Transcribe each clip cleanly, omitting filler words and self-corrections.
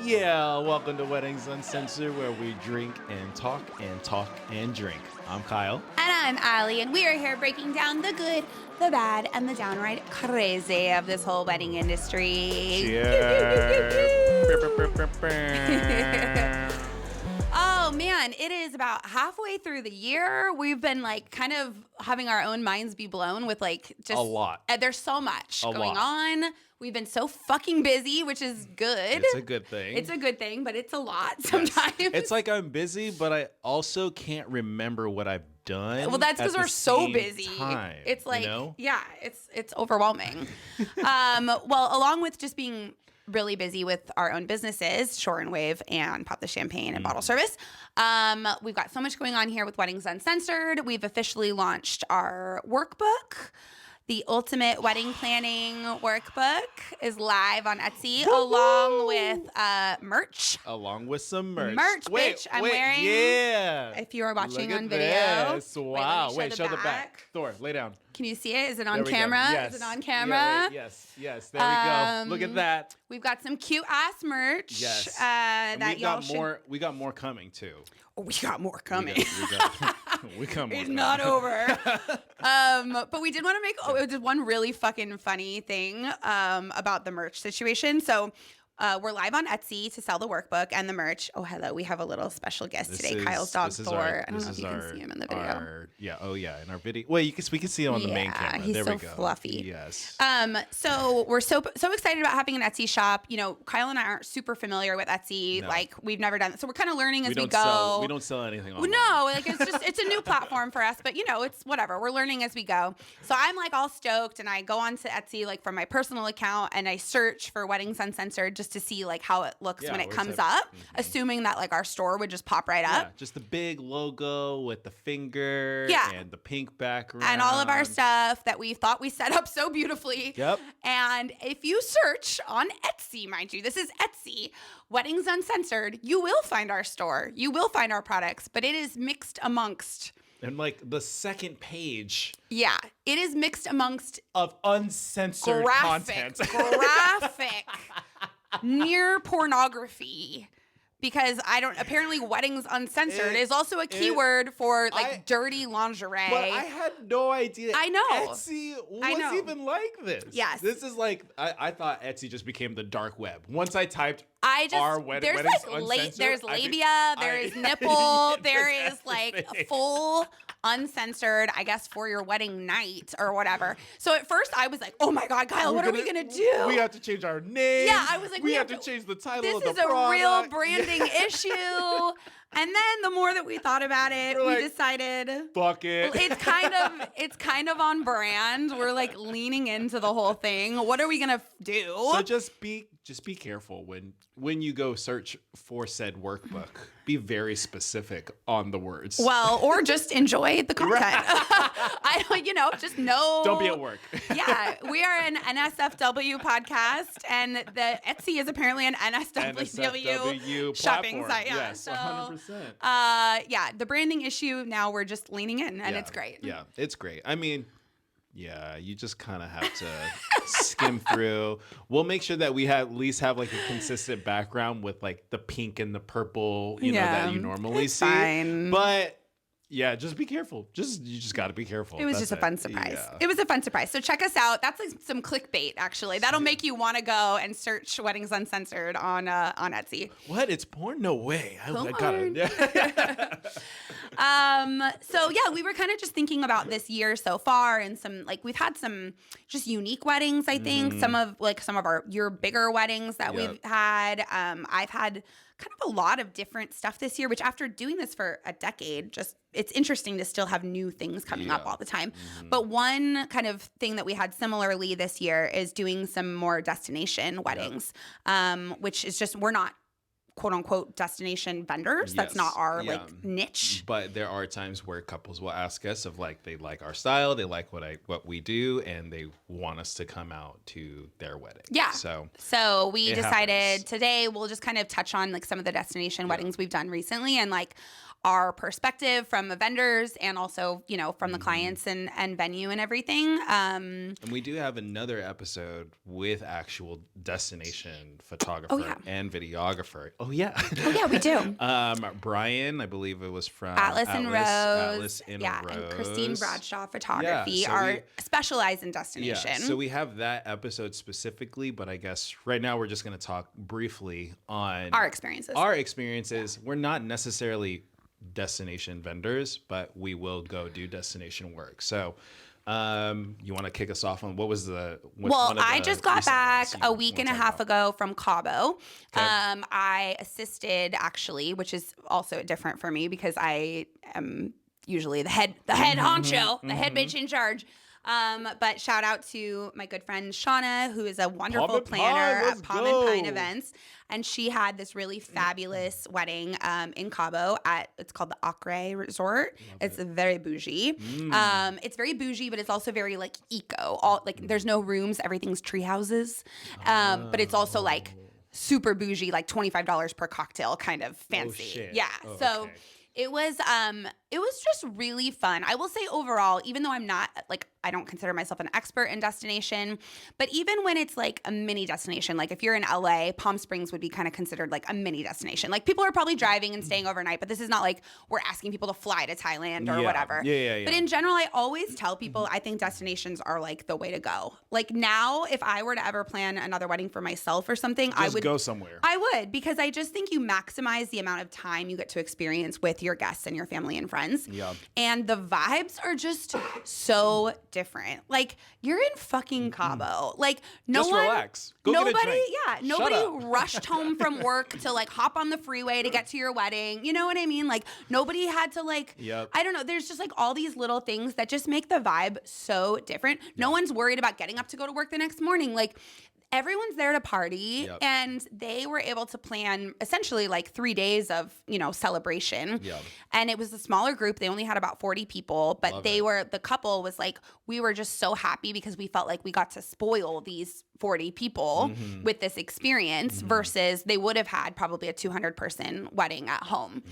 Yeah. Welcome to Weddings Uncensored, where we drink and talk and drink. I'm Kyle. And I'm Allie, and we are here breaking down the good, the bad, and the downright crazy of this whole wedding industry. Oh man, it is about halfway through the year. We've been like kind of having our own minds be blown with like just a lot. There's so much going on. We've been so fucking busy, which is good. It's a good thing. It's a good thing, but it's a lot sometimes. Yes. It's like I'm busy, but I also can't remember what I've done. Well, that's because we're so busy. Time, it's like, you know? Yeah, it's overwhelming. Well, along with just being really busy with our own businesses, Shore and Wave and Pop the Champagne and Bottle Service. We've got so much going on here with Weddings Uncensored. We've officially launched our workbook. The Ultimate Wedding Planning Workbook is live on Etsy, along with merch. Along with some merch. Bitch. I'm wearing. Yeah. If you are watching Look on at video. This. Wow. Wait, show the back. Thor, lay down. Can you see it? Is it on There camera? Yes. Is it on camera? Yeah, yes. There we go. Look at that. We've got some cute ass merch. Yes. That y'all should. We got more coming too. Oh, we got more coming. We got more. It's not over. But we did want to make just one really fucking funny thing about the merch situation. So we're live on Etsy to sell the workbook and the merch. Oh, hello. We have a little special guest today, Kyle's dog, Thor. I don't know if you can see him in the video. In our video. Well, we can see him on the main camera. He's there so we go. Fluffy. Yes. So we're so excited about having an Etsy shop. You know, Kyle and I aren't super familiar with Etsy. No. Like, we've never done it. So we're kind of learning as we go. We don't sell anything online. No, like it's a new platform for us, but you know, it's whatever. We're learning as we go. So I'm like all stoked, and I go onto Etsy like from my personal account, and I search for Weddings Uncensored just to see like how it looks when it comes up, assuming that like our store would just pop right up. Yeah, just the big logo with the finger and the pink background. And all of our stuff that we thought we set up so beautifully. Yep. And if you search on Etsy, mind you, this is Etsy, Weddings Uncensored, you will find our store. You will find our products, but it is mixed amongst. And like the second page. Yeah, it is mixed amongst of uncensored content. Graphic. Near pornography. Because apparently Weddings Uncensored is also a keyword for like dirty lingerie. But I had no idea. I know. Etsy was even like this. Yes. This is like, I thought Etsy just became the dark web. Once I typed there's like there's labia, there is nipple, there is like full uncensored, I guess, for your wedding night or whatever. So at first I was like, oh my God, Kyle, what are we gonna do? We have to change our name. Yeah, I was like, we have to change the title of the product. This is a real branding issue. And then the more that we thought about it, we decided, fuck it. It's kind of on brand. We're like leaning into the whole thing. What are we gonna do? So just be careful when you go search for said workbook. Be very specific on the words. Well, or just enjoy the content. Just know. Don't be at work. Yeah, we are an NSFW podcast, and the Etsy is apparently an NSFW shopping site. Yeah, yes, so, 100%. The branding issue. Now we're just leaning in, and it's great. Yeah, it's great. I mean, yeah, you just kind of have to skim through. We'll make sure that we at least have like a consistent background with like the pink and the purple, you know, that you normally see. Fine. But yeah, just be careful. You just got to be careful. It was just a fun surprise. Yeah. It was a fun surprise. So check us out. That's like some clickbait, actually. That'll make you want to go and search Weddings Uncensored on Etsy. What? It's porn? No way. I got it. So yeah, we were kind of just thinking about this year so far, and we've had some just unique weddings. I think some of your bigger weddings that we've had. I've had kind of a lot of different stuff this year, which after doing this for a decade, it's interesting to still have new things coming up all the time. But one kind of thing that we had similarly this year is doing some more destination weddings, which is just, we're not quote unquote destination vendors. That's not our like niche. But there are times where couples will ask us of like, they like our style, they like what we do, and they want us to come out to their wedding. Yeah. So we decided happens. Today we'll just kind of touch on like some of the destination weddings we've done recently, and like our perspective from the vendors and also, from the clients and venue and everything. And we do have another episode with actual destination photographer and videographer. Oh, yeah. Oh, yeah, we do. Brian, I believe it was from Atlas and Rose. Atlas and Rose. And Christine Bradshaw Photography are specialized in destination. Yeah, so we have that episode specifically, but I guess right now we're just going to talk briefly on our experiences. Yeah. We're not necessarily destination vendors, but we will go do destination work. So you want to kick us off on what was I just got back a week and a half ago from Cabo. Okay. I assisted actually, which is also different for me because I am usually the head honcho, the head bitch in charge. But shout out to my good friend Shauna, who is a wonderful planner at Palm and Pine Events. And she had this really fabulous wedding in Cabo it's called the Acre Resort. It's very bougie. It's very bougie, but it's also very like eco. There's no rooms, everything's tree houses. But it's also like super bougie, like $25 per cocktail kind of fancy. Oh, shit. Yeah. Oh, so okay. it was just really fun. I will say overall, even though I don't consider myself an expert in destination, but even when it's like a mini destination, like if you're in LA, Palm Springs would be kind of considered like a mini destination. Like people are probably driving and staying overnight, but this is not like we're asking people to fly to Thailand or whatever. Yeah. But in general, I always tell people I think destinations are like the way to go. Like now, if I were to ever plan another wedding for myself or something, I would go somewhere. I would, because I just think you maximize the amount of time you get to experience with your guests and your family and friends. Yeah. And the vibes are just so different. Like you're in fucking Cabo. Like just relax. Go get a drink. Nobody rushed home from work to like hop on the freeway to get to your wedding. You know what I mean? Like nobody had to I don't know. There's just like all these little things that just make the vibe so different. No one's worried about getting up to go to work the next morning. Like everyone's there to party, and they were able to plan essentially like 3 days of, celebration. And it was a smaller group. They only had about 40 people, but the couple was like, we were just so happy because we felt like we got to spoil these 40 people with this experience versus they would have had probably a 200-person wedding at home.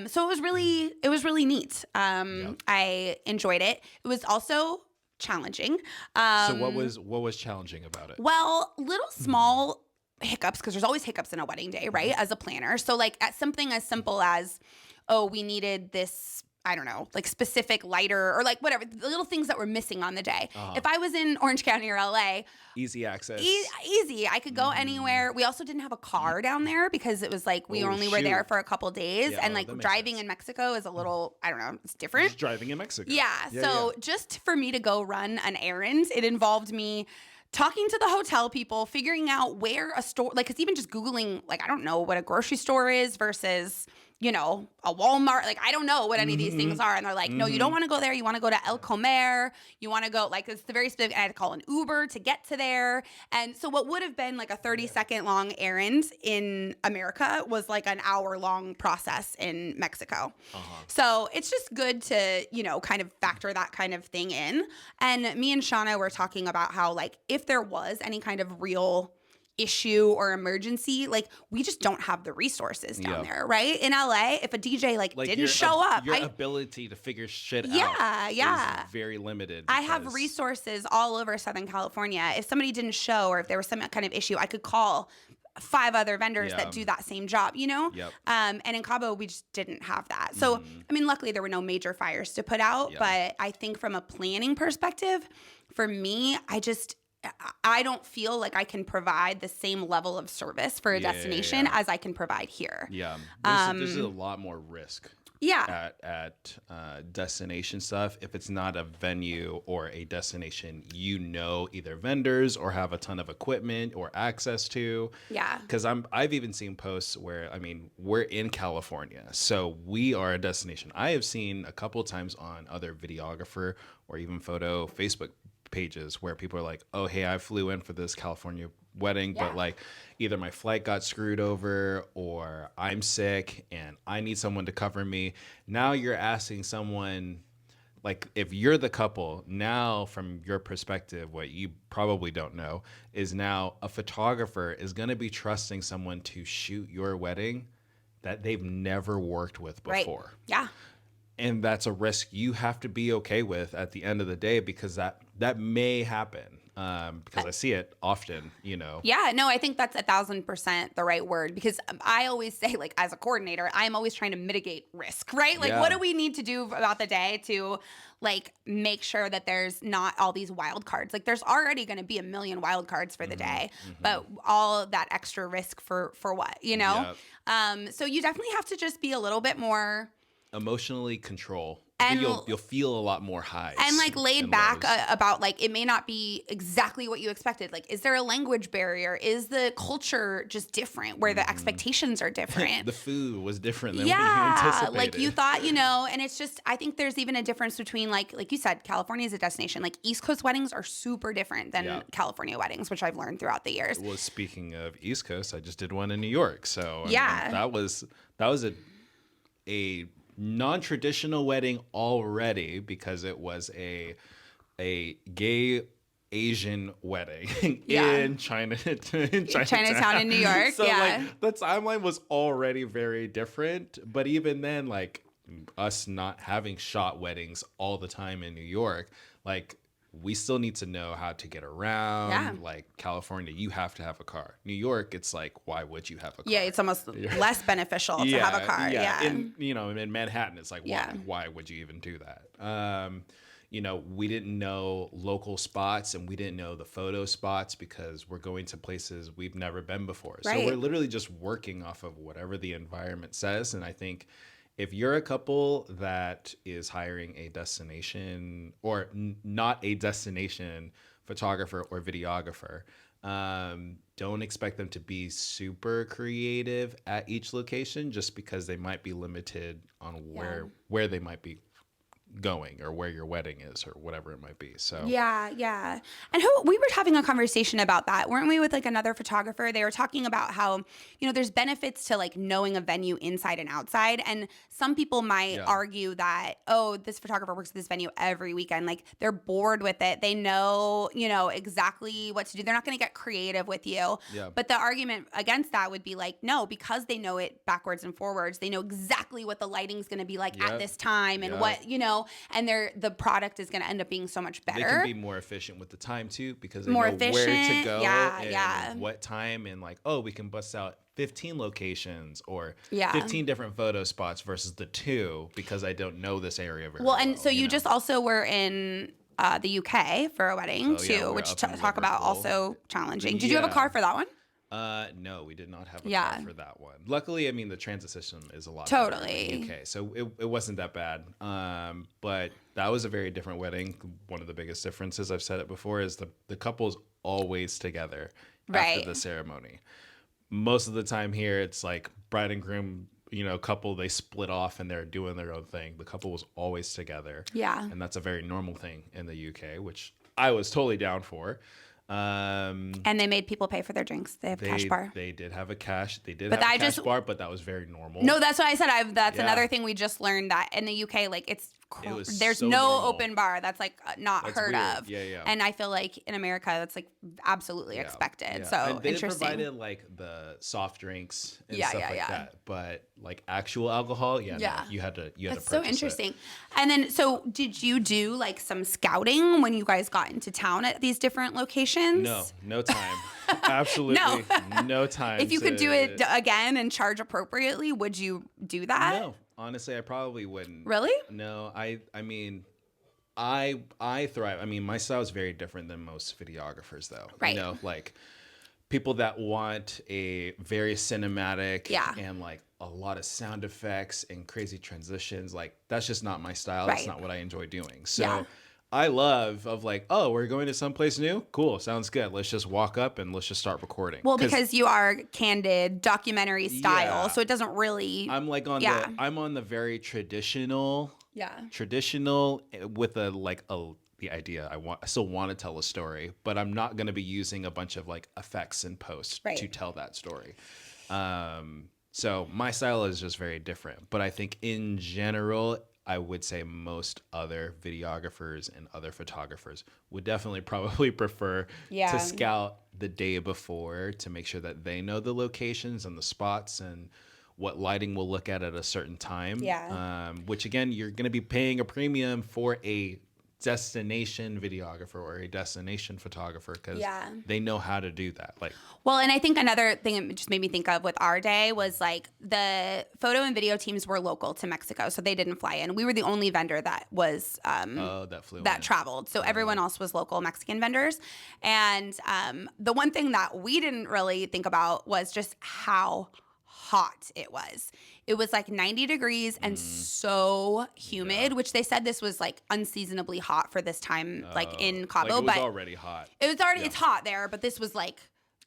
So it was really neat. I enjoyed it. It was also challenging. So what was challenging about it? Well, little small hiccups, because there's always hiccups in a wedding day, right? As a planner. So like at something as simple as, we needed this, I don't know, like specific lighter or like whatever, the little things that were missing on the day. If I was in Orange County or LA, easy access. Easy. I could go anywhere. We also didn't have a car down there because it was like we only were there for a couple days. And like driving in Mexico is a little, I don't know, it's different. Just driving in Mexico. So just for me to go run an errand, it involved me talking to the hotel people, figuring out where a store, like, because even just Googling, like, I don't know what a grocery store is versus, a Walmart. Like, I don't know what any of these things are. And they're like, no, you don't want to go there. You want to go to El Comer. You want to go, like, it's the very specific. I had to call an Uber to get to there. And so what would have been like a 30-second long errand in America was like an hour-long process in Mexico. So it's just good to, kind of factor that kind of thing in. And me and Shauna were talking about how, like, if there was any kind of real issue or emergency, like we just don't have the resources down there, right? In LA, if a DJ like didn't show up, your ability to figure shit out is very limited. I have resources all over Southern California. If somebody didn't show or if there was some kind of issue, I could call 5 other vendors that do that same job, And in Cabo, we just didn't have that. So, I mean, luckily there were no major fires to put out, but I think from a planning perspective, for me, I don't feel like I can provide the same level of service for a destination as I can provide here. There's a lot more risk. At destination stuff, if it's not a venue or a destination, either vendors or have a ton of equipment or access to. Because I've even seen posts where, we're in California, so we are a destination. I have seen a couple of times on other videographer or even photo Facebook pages where people are like, oh, hey, I flew in for this California wedding, but like either my flight got screwed over or I'm sick and I need someone to cover me. Now you're asking someone, like, if you're the couple, now from your perspective, what you probably don't know is now a photographer is going to be trusting someone to shoot your wedding that they've never worked with Right. before. Yeah. And that's a risk you have to be okay with at the end of the day, because that may happen. Because I see it often, you know. Yeah, no, I think that's 1,000% the right word, because I always say, like, as a coordinator, I'm always trying to mitigate risk, right? Like, Yeah. what do we need to do about the day to, like, make sure that there's not all these wild cards? Like, there's already going to be a million wild cards for the day, but all that extra risk for what, you know? So you definitely have to just be a little bit more Emotionally control. And You'll feel a lot more highs and like laid and back lows. about, like, it may not be exactly what you expected. Like, is there a language barrier? Is the culture just different where the expectations are different? The food was different than what you Yeah, anticipated. like you thought, you know, and it's just, I think there's even a difference between, like you said, California is a destination. Like, East Coast weddings are super different than Yeah. California weddings, which I've learned throughout the years. Well, speaking of East Coast, I just did one in New York. So I mean, Yeah. that was a non-traditional wedding already, because it was a gay Asian wedding Yeah. in Chinatown in New York, So yeah. like the timeline was already very different. But even then, like us not having shot weddings all the time in New York, like we still need to know how to get around. Yeah. Like California, you have to have a car. New York, it's like, why would you have a car? Yeah, it's almost less beneficial to have a car. Yeah. In, you know, in Manhattan, it's like, Yeah. why would you even do that? You know, we didn't know local spots, and we didn't know the photo spots, because we're going to places we've never been before. So Right. we're literally just working off of whatever the environment says. And I think if you're a couple that is hiring a destination or not a destination photographer or videographer, don't expect them to be super creative at each location, just because they might be limited on where they might be going, or where your wedding is, or whatever it might be. So Yeah. And we were having a conversation about that, weren't we, with like another photographer? They were talking about how, you know, there's benefits to like knowing a venue inside and outside. And some people might argue that, oh, this photographer works at this venue every weekend. Like, they're bored with it. They know, you know, exactly what to do. They're not going to get creative with you. Yeah. But the argument against that would be like, no, because they know it backwards and forwards, they know exactly what the lighting's going to be like at this time, and what, you know, and the product is going to end up being so much better. They can be more efficient with the time too, because they More know where to efficient, go yeah. and what time, and like, oh, we can bust out 15 locations or Yeah. 15 different photo spots versus the 2, because I don't know this area very Well, well. and so you know? just also were in the UK for a wedding Oh, yeah, too, we're which up in talk about Liverpool. also challenging. Did you have a Yeah. car for that one? No, we did not have a Yeah. car for that one. Luckily, I mean, the transit system is a lot Totally. better in the UK, so it wasn't that bad. But that was a very different wedding. One of the biggest differences, I've said it before, is the couple's always together Right. after the ceremony. Most of the time here, it's like bride and groom, you know, couple, they split off and they're doing their own thing. The couple was always together. Yeah. And that's a very normal thing in the UK, which I was totally down for. And they made people pay for their drinks. They have cash bar. They did have a cash. They did But have a I cash just- bar, but that was very normal. No, that's what I said. That's Yeah. another thing we just learned, that in the UK, like, It was there's so no normal. open bar. That's like not That's heard weird. of. Yeah. And I feel like in America, that's like absolutely Yeah, expected. yeah. So And they interesting. provided like the soft drinks and Yeah, stuff yeah, like yeah. that, but like actual alcohol, no, Yeah. you had to That's purchase so it. interesting. And then, so did you do like some scouting when you guys got into town at these different locations? No time. Absolutely no time. If you could do to- it again and charge appropriately, would you do that? No, honestly, I probably wouldn't. Really? No, I mean, I thrive. I mean, my style is very different than most videographers, though. Right. You know, like people that want a very cinematic Yeah. and like a lot of sound effects and crazy transitions. Like that's just not my style. Right. That's not what I enjoy doing. So. Yeah. I love of like, oh, we're going to someplace new? Cool. Sounds good. Let's just walk up and let's just start recording. Well, because you are candid documentary style, Yeah. so it doesn't really. I'm like on Yeah. I'm on the very traditional with the idea I still want to tell a story, but I'm not going to be using a bunch of like effects and posts Right. to tell that story. So my style is just very different, but I think in general, I would say most other videographers and other photographers would definitely probably prefer Yeah. to scout the day before to make sure that they know the locations and the spots and what lighting we'll look at a certain time. Yeah. Which again, you're going to be paying a premium for a destination videographer or a destination photographer because they know how to do that. Like, well, and I think another thing it just made me think of with our day was like the photo and video teams were local to Mexico, so they didn't fly in. We were the only vendor that was that traveled. So everyone else was local Mexican vendors. And the one thing that we didn't really think about was just how hot it was. It was like 90 degrees and so humid, which they said this was like unseasonably hot for this time, like in Cabo. Like it was already hot. It was already, it's hot there, but this was like,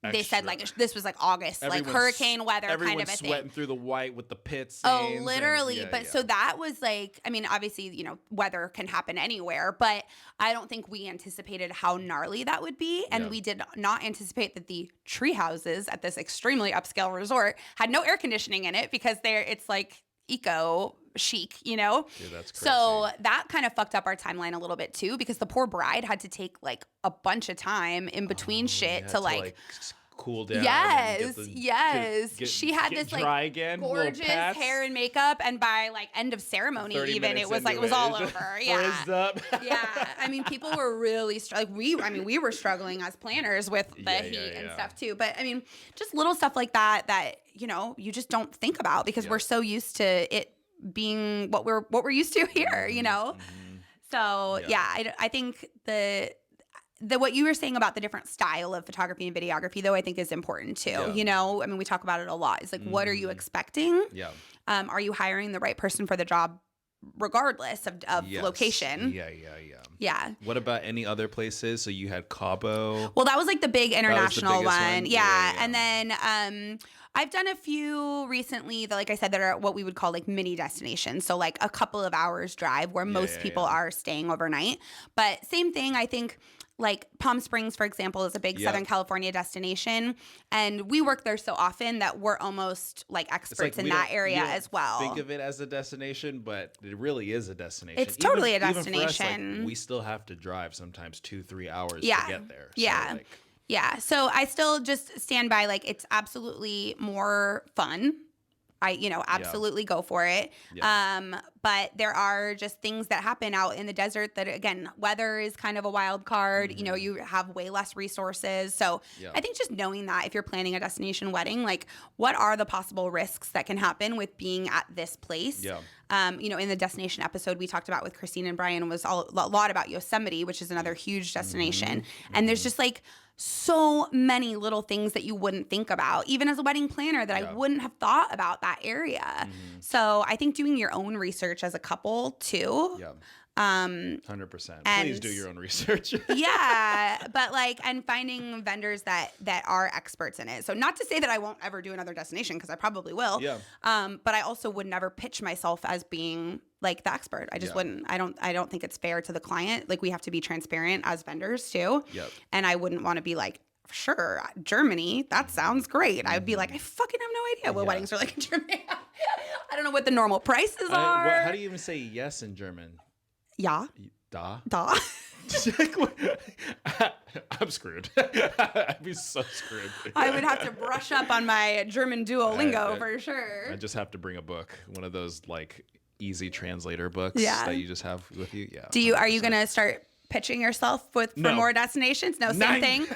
they said like this was like August, like hurricane weather kind of a thing. Everyone's sweating through the white with the pit stains. Oh, literally. So that was like, I mean, obviously, you know, weather can happen anywhere, but I don't think we anticipated how gnarly that would be. And we did not anticipate that the tree houses at this extremely upscale resort had no air conditioning in it because it's like eco chic, you know? Dude, that's crazy. So that kind of fucked up our timeline a little bit too, because the poor bride had to take like a bunch of time in between shit to like cool down. Yes. She had this like gorgeous hair and makeup, and by like end of ceremony, even it was like it was all over. Yeah. Yeah. I mean, people were really we were struggling as planners with the heat and stuff too. But I mean, just little stuff like that you know you just don't think about because we're so used to it being what we're used to here, you know. So I think the what you were saying about the different style of photography and videography, though, I think is important too. You know, I mean, we talk about it a lot. It's like, what are you expecting? Are you hiring the right person for the job, regardless of location? Yeah. What about any other places? So you had Cabo. Well, that was like the big international one. Yeah. And then I've done a few recently that, like I said, that are what we would call like mini destinations. So like a couple of hours drive where most people are staying overnight. But same thing, I think. Like Palm Springs, for example, is a big Southern California destination. And we work there so often that we're almost like experts in that area as well. Think of it as a destination, but it really is a destination. It's totally a destination. Even for us, like, we still have to drive sometimes 2-3 hours to get there. Yeah. So I still just stand by like it's absolutely more fun. I, absolutely go for it. But there are just things that happen out in the desert that, again, weather is kind of a wild card. You know, you have way less resources. So I think just knowing that if you're planning a destination wedding, like what are the possible risks that can happen with being at this place? In the destination episode we talked about with Christine and Brian was a lot about Yosemite, which is another huge destination. And there's just like so many little things that you wouldn't think about, even as a wedding planner, that I wouldn't have thought about that area. So I think doing your own research as a couple too. 100%. Please do your own research. But and finding vendors that are experts in it. So not to say that I won't ever do another destination, because I probably will. But I also would never pitch myself as being like the expert. I just wouldn't. I don't think it's fair to the client. Like we have to be transparent as vendors too. And I wouldn't want to be like, sure, Germany, that sounds great. I would be like, I fucking have no idea what weddings are like in Germany. I don't know what the normal prices are. How do you even say yes in German? Ja. Da. I'm screwed. I'd be so screwed. I would have to brush up on my German Duolingo for sure. I just have to bring a book, one of those like easy translator books that you just have with you. Yeah. Are you gonna start pitching yourself for more destinations? No, same thing.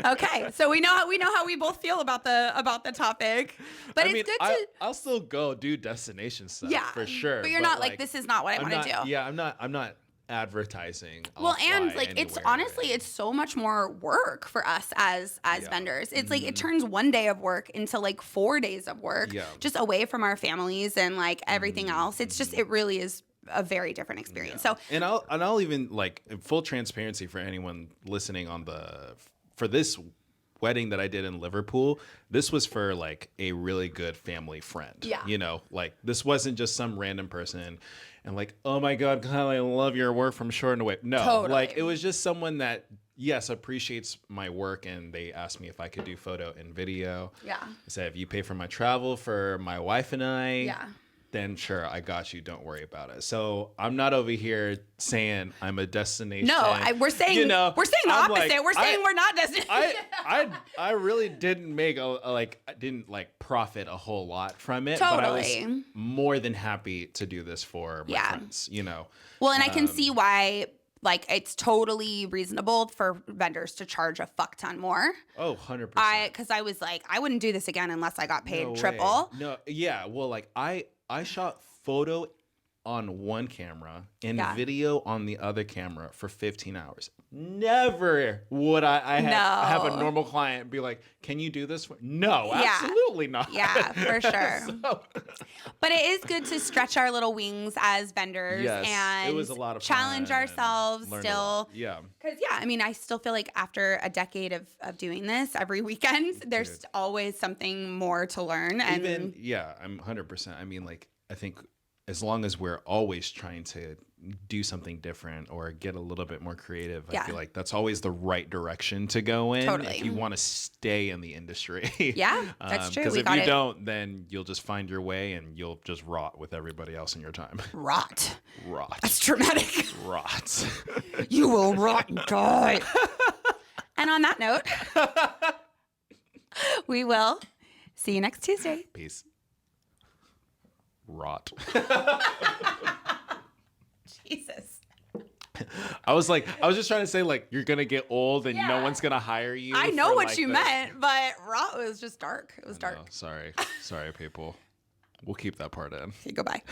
Okay, so we know how we both feel about the topic, but it's good to. I'll still go do destination stuff, for sure. But you're not like this is not what I want to do. Yeah, I'm not advertising. Well, and like it's honestly it's so much more work for us as vendors. It's like it turns one day of work into like 4 days of work, just away from our families and like everything else. It's just it really is a very different experience. So and I'll even like full transparency for anyone listening for this wedding that I did in Liverpool, this was for like a really good family friend. You know, like this wasn't just some random person and like, oh my God, Kyle, I love your work from Short and Away. No, like it was just someone that, yes, appreciates my work, and they asked me if I could do photo and video. I said, if you pay for my travel for my wife and I, then sure, I got you. Don't worry about it. So I'm not over here saying I'm a destination. No, we're saying the opposite. We're saying we're not destination. I really didn't make I didn't profit a whole lot from it. Totally. But I was more than happy to do this for my friends. Well, and I can see why. Like, it's totally reasonable for vendors to charge a fuck ton more. Oh, 100%. Because I was like, I wouldn't do this again unless I got paid triple. Way. No, yeah. Well, I shot photo on one camera and video on the other camera for 15 hours. Never would I have a normal client be like, can you do this? No, absolutely not. Yeah, for sure. But it is good to stretch our little wings as vendors and it was a lot of challenge fun ourselves still. Yeah. Because, I mean, I still feel like after a decade of doing this every weekend, there's always something more to learn. And I'm 100%. I mean, I think as long as we're always trying to do something different or get a little bit more creative, I feel like that's always the right direction to go in if you want to stay in the industry. Yeah, that's true. Because if you don't, then you'll just find your way and you'll just rot with everybody else in your time. Rot. That's dramatic. Rot. You will rot and die. And on that note, we will see you next Tuesday. Peace. Rot. Jesus. I was just trying to say you're gonna get old and no one's gonna hire you. I know what you meant, but rot was just dark. It was dark. Sorry, people. We'll keep that part in. Okay, goodbye.